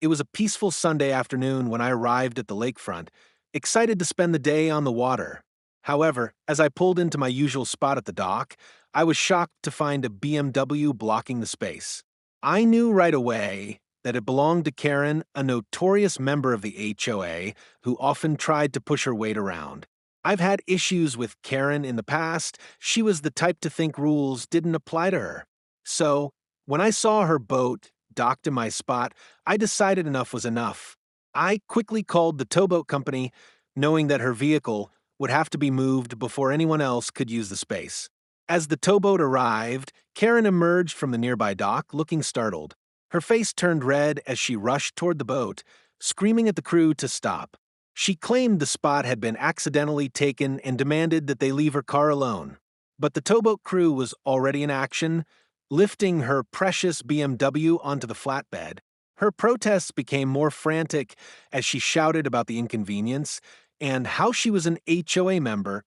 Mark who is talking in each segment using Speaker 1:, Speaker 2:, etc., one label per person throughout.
Speaker 1: It was a peaceful Sunday afternoon when I arrived at the lakefront, excited to spend the day on the water. However, as I pulled into my usual spot at the dock, I was shocked to find a BMW blocking the space. I knew right away that it belonged to Karen, a notorious member of the HOA who often tried to push her weight around. I've had issues with Karen in the past. She was the type to think rules didn't apply to her. So, when I saw her boat docked in my spot, I decided enough was enough. I quickly called the towboat company, knowing that her vehicle would have to be moved before anyone else could use the space. As the towboat arrived, Karen emerged from the nearby dock looking startled. Her face turned red as she rushed toward the boat, screaming at the crew to stop. She claimed the spot had been accidentally taken and demanded that they leave her car alone. But the towboat crew was already in action, lifting her precious BMW onto the flatbed. Her protests became more frantic as she shouted about the inconvenience and how she was an HOA member,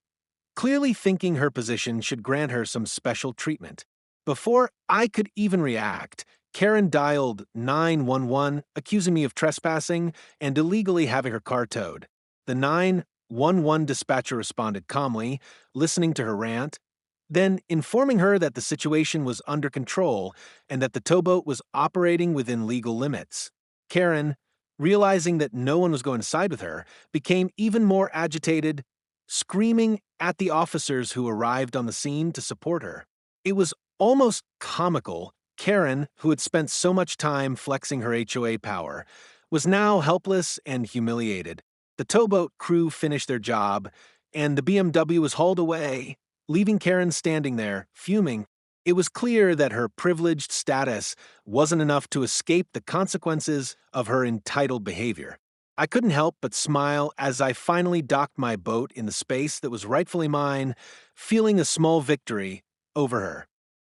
Speaker 1: clearly thinking her position should grant her some special treatment. Before I could even react, Karen dialed 911, accusing me of trespassing and illegally having her car towed. The 911 dispatcher responded calmly, listening to her rant, then informing her that the situation was under control and that the towboat was operating within legal limits. Karen, realizing that no one was going to side with her, became even more agitated, screaming at the officers who arrived on the scene to support her. It was almost comical. Karen, who had spent so much time flexing her HOA power, was now helpless and humiliated. The towboat crew finished their job, and the BMW was hauled away, leaving Karen standing there, fuming. It was clear that her privileged status wasn't enough to escape the consequences of her entitled behavior. I couldn't help but smile as I finally docked my boat in the space that was rightfully mine, feeling a small victory over her.